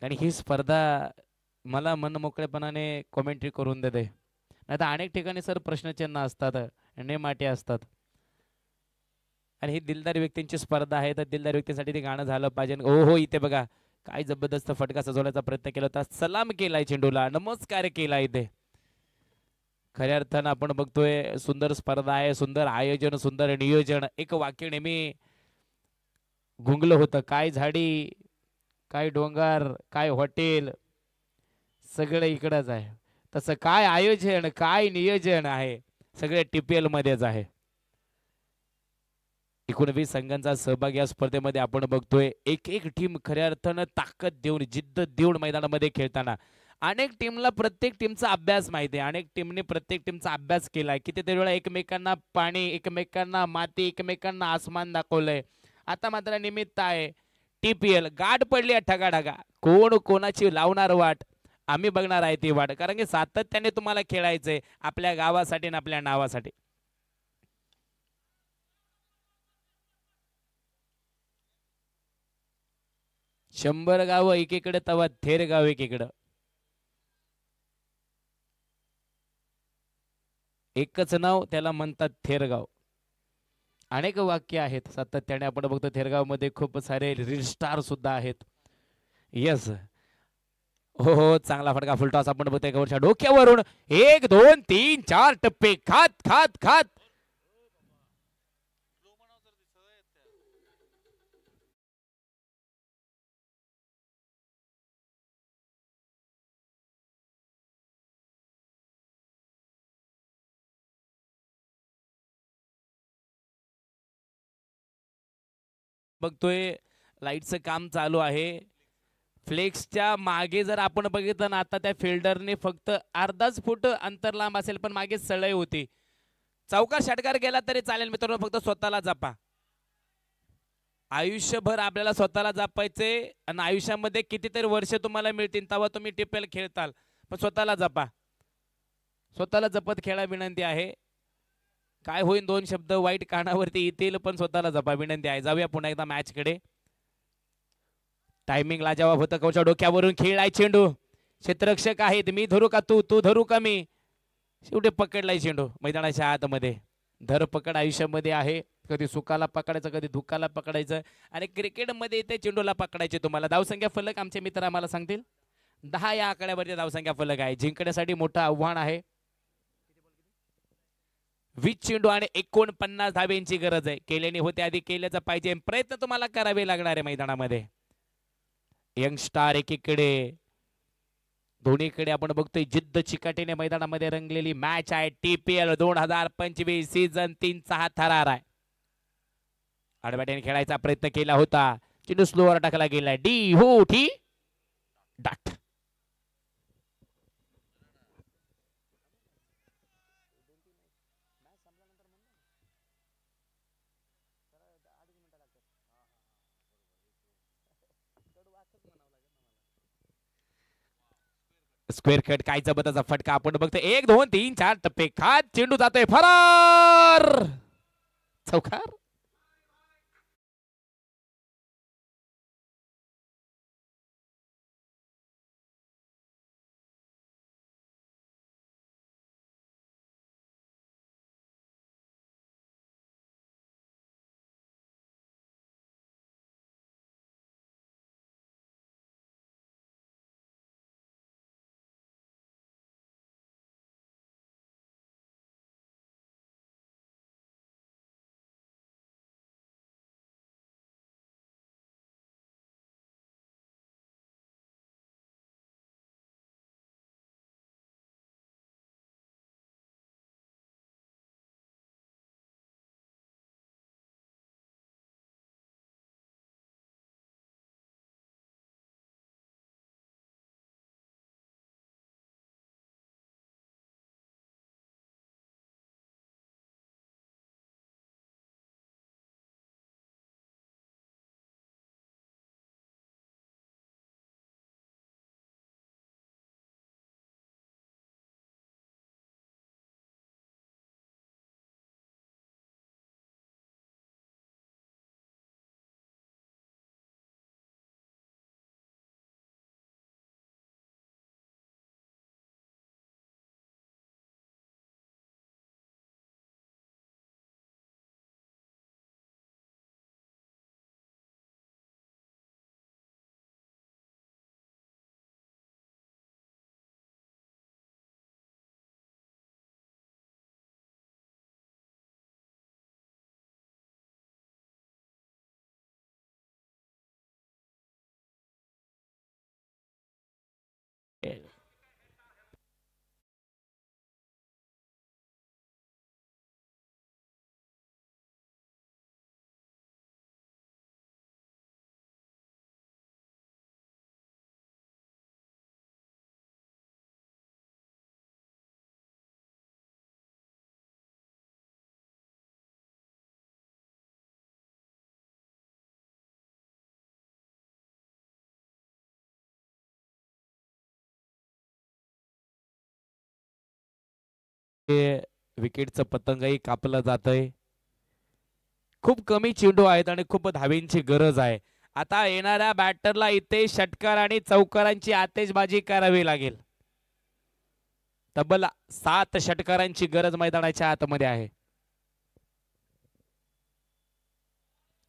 आणि ही स्पर्धा मला मनमोकळेपणाने कॉमेंट्री करून देते. नाही तर अनेक ठिकाणी सर प्रश्नचिन्ह असतात, नेमाटे असतात. आणि ही दिलदार व्यक्तींची स्पर्धा आहे, तर दिलदार व्यक्तींसाठी ते गाणं झालं पाहिजे. ओ हो इथे बघा काय जबरदस्त फटका सजवण्याचा प्रयत्न केला होता. सलाम केलाय चेंडूला, नमस्कार केला इथे. खऱ्या अर्थानं आपण बघतोय सुंदर स्पर्धा आहे, सुंदर आयोजन, सुंदर नियोजन. एक वाक्य नेहमी गुंगलं होतं. काय झाडी, काय डोंगर, काय हॉटेल, सगळं इकडंच आहे. तसं काय आयोजन, काय नियोजन आहे, सगळे TPL मध्येच आहे. 19 संघांचा सहभाग या स्पर्धेमध्ये आपण बघतोय. एक एक टीम खऱ्या अर्थानं ताकद देऊन, जिद्द देऊन मैदानामध्ये खेळताना. अनेक टीमला प्रत्येक टीमचा अभ्यास माहिती आहे, अनेक टीमने प्रत्येक टीमचा अभ्यास केलाय. कितीतरी वेळा एकमेकांना पाणी, एकमेकांना माती, एकमेकांना आसमान दाखवलंय. आता मात्र निमित्त आहे TPL. गाठ पडली आहे ठगाढगा. कोण कोणाची लावणार वाट, आम्ही बघणार आहे ती वाट, कारण की सातत्याने तुम्हाला खेळायचंय आपल्या गावासाठी आणि आपल्या नावासाठी. शंभर गाव एकीकडे तवा थेर गाव एकीकडं. एकच नाव त्याला म्हणतात थेरगाव. अनेक वाक्य आहेत सातत्याने आपण बघतो. थेरगाव मध्ये खूप सारे रील स्टार सुद्धा आहेत. यस हो हो चांगला फटका फुलटॉस आपण बघतोय कवरच्या डोक्यावरून. 1 2 3 4 टप्पे खात खात खात. बघतोय लाईटचं काम चालू आहे. फ्लेक्सच्या मागे जर आपण बघितलं ना, आता त्या फिल्डरने फक्त अर्धाच फूट अंतर लांब असेल, पण मागे सळई होती. चौकार षटकार गेला तरी चालेल मित्रांनो, फक्त स्वतःला जपा. आयुष्यभर आपल्याला स्वतःला जपायचे आणि आयुष्यामध्ये कितीतरी वर्ष तुम्हाला मिळतील तेव्हा तुम्ही TPL खेळताल, पण स्वतःला जपा. स्वतःला जपत खेळा विनंती आहे. काय होईल 2 शब्द वाईट कानावरती येतील, पण स्वतःला जपा विनंती आहे. जाऊया पुन्हा एकदा मॅच कडे. टायमिंग लाजवाब होतं. कोच्या डोक्यावरून खेळलाय चेंडू. क्षेत्ररक्षक आहेत. मी धरू का तू धरू का मी. शेवटी पकडलाय चेंडू मैदानाच्या आतमध्ये. धरपकड आयुष्यामध्ये आहे. कधी सुखाला पकडायचं, कधी दुःखाला पकडायचं. आणि क्रिकेटमध्ये ते चेंडूला पकडायचे. तुम्हाला धावसंख्या फलक आमचे मित्र आम्हाला सांगतील. 10 या आकड्यावरती धावसंख्या फलक आहे. जिंकण्यासाठी मोठं आव्हान आहे. 20 चेंडू आणि 49 धाब्यांची गरज आहे. केल्याने होते आधी केल्याचं पाहिजे. प्रयत्न तुम्हाला करावे लागणार आहे मैदानामध्ये. यंगस्टार एकीकडे, दोन्हीकडे आपण बघतोय जिद्द चिकाटीने मैदानामध्ये रंगलेली मॅच आहे. TPL 2025 सीझन 3 चा हा थरार आहे. आडव्याट्याने खेळायचा प्रयत्न केला होता. चेंडू स्लोवर टाकला गेला. डी हो ठी डॉट. स्क्वेअर कट काय जबरदस्त फटका आपण बघतोय. 1 2 3 4 टप्पे खात चेंडू जातोय फरार. चौकार. विकेटचं पतंगही कापलं जातंय. खूप कमी चेंडू आहेत आणि खूप धावींची गरज आहे. आता येणाऱ्या बॅटरला इथे षटकार आणि चौकारांची आतिषबाजी करावी लागेल. तब्बल 7 षटकारांची गरज मैदानाच्या आतमध्ये आहे.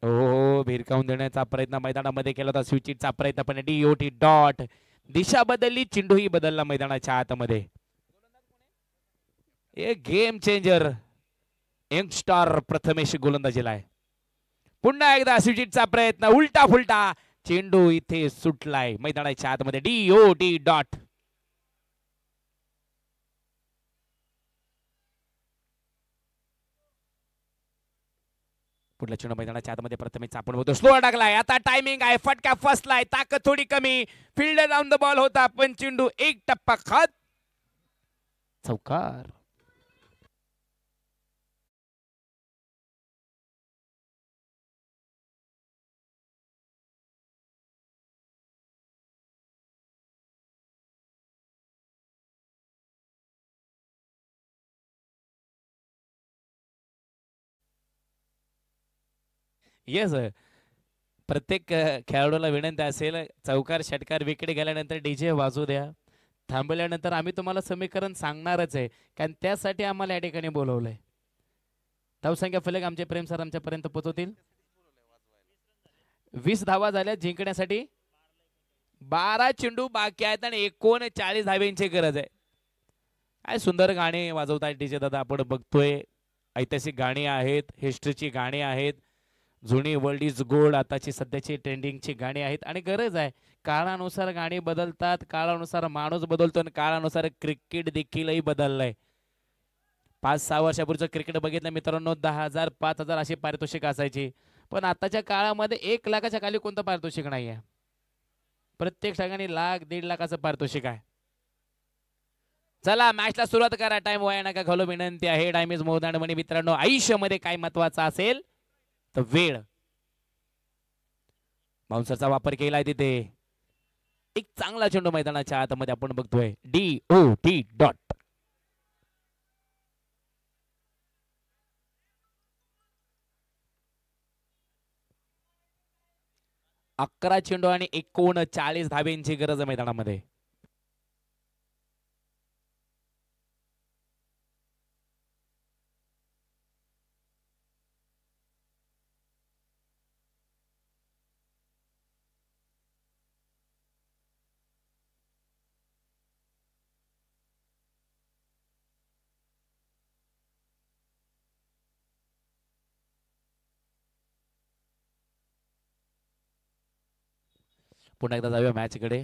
हो भिरकावून देण्याचा प्रयत्न मैदानामध्ये केला होता. स्विचिटचा प्रयत्न पण DOT डॉट. दिशा बदलली, चेंडूही बदलला मैदानाच्या आतमध्ये. एक गेम चेंजर यंगस्टार प्रथमेश गोलंदाजीला आहे. पुन्हा एकदा स्विचिटचा प्रयत्न, उलटा फुलटा चेंडू इथे सुटलाय मैदानाच्या आतमध्ये. DOT dot. पुढला चेंडू मैदानाच्या आतमध्ये प्रथमेश आपण होतो. स्लो टाकलाय. आता टायमिंग आहे. फटका फसलाय. ताकद थोडी कमी. फिल्डर ऑन द बॉल होता पण चेंडू एक टप्पा खात चौकार. येस प्रत्येक खेळाडूला विनंती असेल, चौकार षटकार विकेट गेल्यानंतर डीजे वाजू द्या. थांबल्यानंतर आम्ही तुम्हाला समीकरण सांगणारच आहे, कारण त्यासाठी आम्हाला या ठिकाणी बोलवलंय. धावसंख्या फलक आमचे प्रेम सर आमच्यापर्यंत पोहोचवतील. 20 धावा झाल्या जिंकण्यासाठी. 12 चेंडू बाकी आहेत आणि 39 धाव्यांची गरज आहे. काय सुंदर गाणी वाजवतायत डीजे दादा, आपण बघतोय. ऐतिहासिक गाणी आहेत, हिस्ट्रीची गाणी आहेत, जुनी वर्ल्ड इज गोल्ड आताची सध्याची ट्रेंडिंगची गाणी आहेत. आणि गरज आहे, काळानुसार गाणी बदलतात, काळानुसार माणूस बदलतो आणि काळानुसार क्रिकेट देखीलही बदललंय. 5-6 वर्षापूर्वीचं क्रिकेट बघितलं मित्रांनो, 10,000 5,000 अशी पारितोषिक असायची. पण आताच्या काळामध्ये 1 लाखाच्या खाली कोणतं पारितोषिक नाही आहे. प्रत्येक ठिकाणी लाख 1.5 लाखाचं पारितोषिक आहे. चला मॅचला सुरुवात करा. टाइम वाया नका घालू, विनंती आहे. टाइम इज मोर दॅन मनी मित्रांनो. आयुष्यामध्ये काय महत्वाचं असेल तर वेळ. बाउन्सरचा वापर केलाय तिथे. एक चांगला चेंडू मैदानाच्या आतमध्ये आपण बघतोय. DOT dot. 11 चेंडू आणि 39 धाब्यांची गरज आहे मैदानामध्ये. पुन्हा एकदा जाऊया मॅच कडे.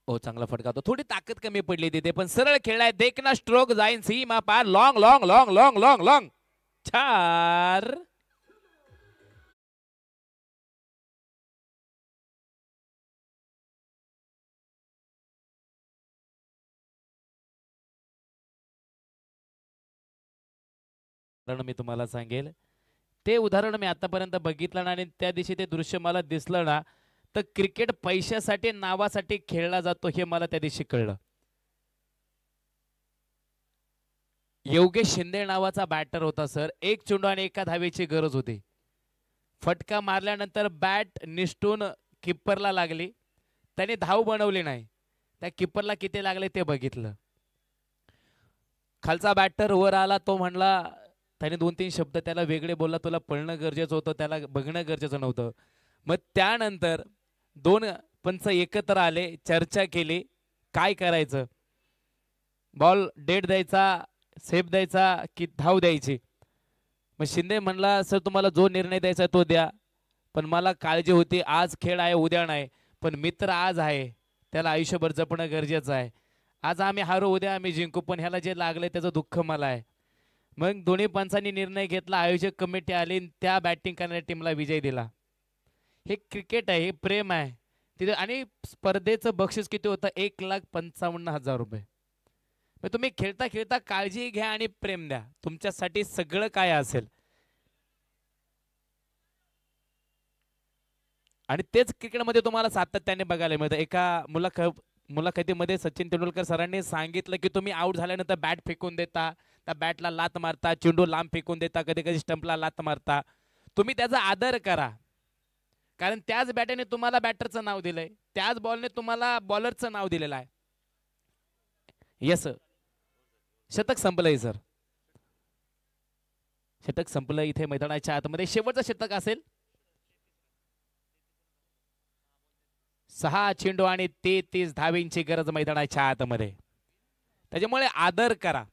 ओ चांगला फटका होता, थोडी ताकद कमी पडली तिथे, पण सरळ खेळलाय. देखना स्ट्रोक जाईन सीमा पार. Long long long long long long 4. मी तुम्हाला सांगेल ते उदाहरण मी आतापर्यंत बघितलं ना, आणि त्या दिवशी ते दृश्य मला दिसलं ना, तर क्रिकेट पैशासाठी नावासाठी खेळला जातो हे मला त्या दिवशी कळलं. योगेश शिंदे नावाचा बॅटर होता सर. 1 चेंडू आणि 1 धावेची गरज होती. फटका मारल्यानंतर बॅट निष्ठून किप्परला लागली. त्याने धाव बनवली नाही. त्या किप्परला किती लागले ते बघितलं. खालचा बॅटर वर आला, तो म्हणला, त्याने 2-3 शब्द त्याला वेगळे बोलला. तुला पळणं गरजेचं होतं, त्याला बघणं गरजेचं नव्हतं. मग त्यानंतर 2 पंच एकत्र आले, चर्चा केली काय करायचं. बॉल डेड द्यायचा, सेफ द्यायचा की धाव द्यायची. मग शिंदे म्हणला, सर तुम्हाला जो निर्णय द्यायचा तो द्या, पण मला काळजी होती, आज खेळ आहे उद्या नाही, पण मित्र आज आहे, त्याला आयुष्यभर जपणं गरजेचं आहे. आज आम्ही हारू, उद्या आम्ही जिंकू, पण ह्याला जे लागलंय त्याचं दुःख मला आहे. मग दोन्ही पंचांनी निर्णय घेतला. आयोजक कमिटी आली, त्या बॅटिंग करणाऱ्या टीमला विजय दिला. हे क्रिकेट आहे, हे प्रेम आहे तिथे. आणि स्पर्धेचं बक्षीस किती होतं? 1,55,000 रुपये. तुम्ही खेळता खेळता काळजी घ्या आणि प्रेम द्या, तुमच्यासाठी सगळं काय असेल. आणि तेच क्रिकेटमध्ये तुम्हाला सातत्याने बघायला मिळतं. एका मुलाखतीमध्ये सचिन तेंडुलकर सरांनी सांगितलं की तुम्ही आउट झाल्यानंतर बॅट फेकून देता, त्या बॅटला लात मारता, चेंडू लांब फेकून देता, कधी कधी स्टंपला लात मारता. तुम्ही त्याचा आदर करा, कारण त्याच बॅटने तुम्हाला बॅटरचं नाव दिलंय, त्याच बॉलने तुम्हाला बॉलरचं नाव दिलेलं आहे. यस, शतक संपलंय सर, शतक संपलं. इथे मैदानाच्या आतमध्ये शेवटचं शतक असेल. 6 चेंडू आणि 33 धावेंची गरज मैदानाच्या आतमध्ये, त्याच्यामुळे आदर करा.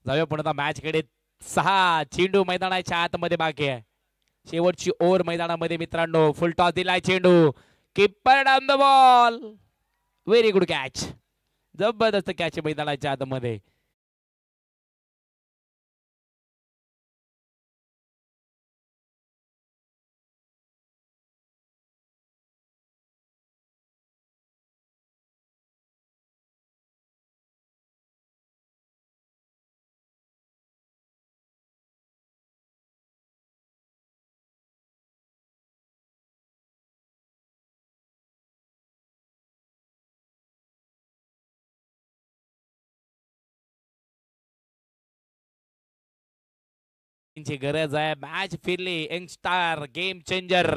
जाऊया पुन्हा मॅच कडे. 6 चेंडू मैदानाच्या आतमध्ये बाकी आहे. शेवटची ओव्हर मैदानामध्ये मित्रांनो. फुल टॉस दिलाय चेंडू, keeper down the ball. Very good catch, जबरदस्त कॅच मैदानाच्या आतमध्ये. ची गरज आहे. मॅच फिरली. यंगस्टार गेम चेंजर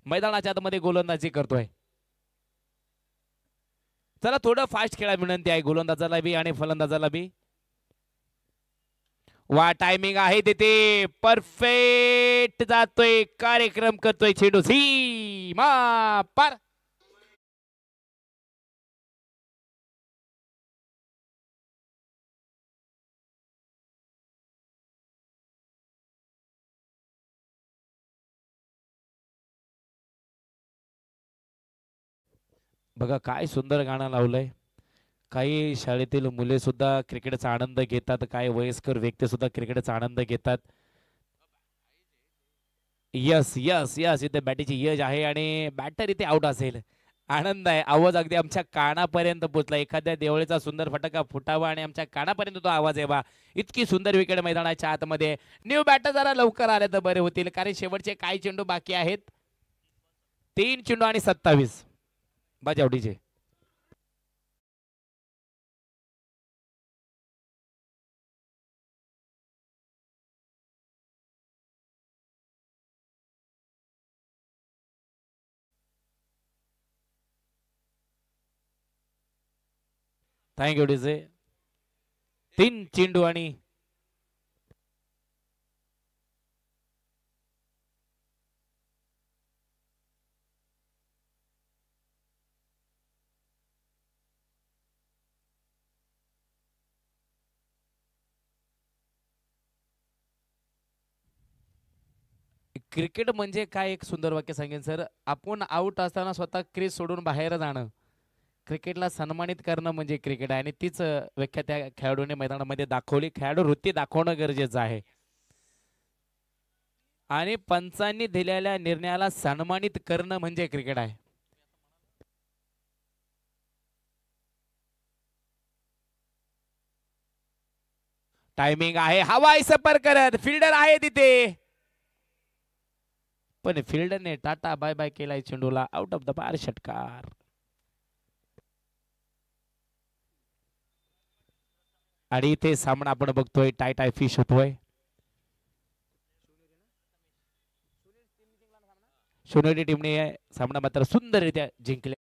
मैदानाच्या आतमध्ये गोलंदाजी करतोय. चला थोडं फास्ट खेळा विनंती आहे गोलंदाजाला बी आणि फलंदाजाला बी. वा टायमिंग आहे तिथे परफेक्ट जातोय. कार्यक्रम करतोय चेंडू सीमा पार. बघा काय सुंदर गाणं लावलंय. काही शाळेतील मुले सुद्धा क्रिकेटचा आनंद घेतात. काही वयस्कर व्यक्ती सुद्धा क्रिकेटचा आनंद घेतात. यस यस यस इथे बॅटीची यज आहे आणि बॅटर इथे आउट असेल. आनंद आहे. आवाज अगदी आमच्या कानापर्यंत पोहोचला. एखाद्या देवळीचा सुंदर फटका फुटावा आणि आमच्या कानापर्यंत तो आवाज यावा. इतकी सुंदर विकेट मैदानाच्या आतमध्ये. न्यू बॅटर जरा लवकर आले तर बरे होतील कारण शेवटचे काही चेंडू बाकी आहेत. 3 चेंडू आणि 27 बाजावडीचे. Thank you DJ. 3 चेंडू आणि क्रिकेट म्हणजे काय एक सुंदर वाक्य सांगेन सर. आपण आउट असताना स्वतः क्रीज सोडून बाहेर जाणं. क्रिकेटला सन्मानित करणं म्हणजे क्रिकेट आहे आणि तीच व्याख्या त्या खेळाडूने मैदानामध्ये दाखवली. खेळाडू वृत्ती दाखवणं गरजेचं आहे आणि पंचांनी दिलेल्या निर्णयाला सन्मानित करणं म्हणजे क्रिकेट आहे. टायमिंग आहे. हवाई सफर करत फिल्डर आहे तिथे पण फिल्डरने टाटा बाय बाय केलाय चेंडूला. आउट ऑफ द बार षटकार. आणि इथे सामना आपण बघतोय टाय टाय फिश होतोय. सोनेरी टीमने सामना मात्र सुंदररित्या जिंकले.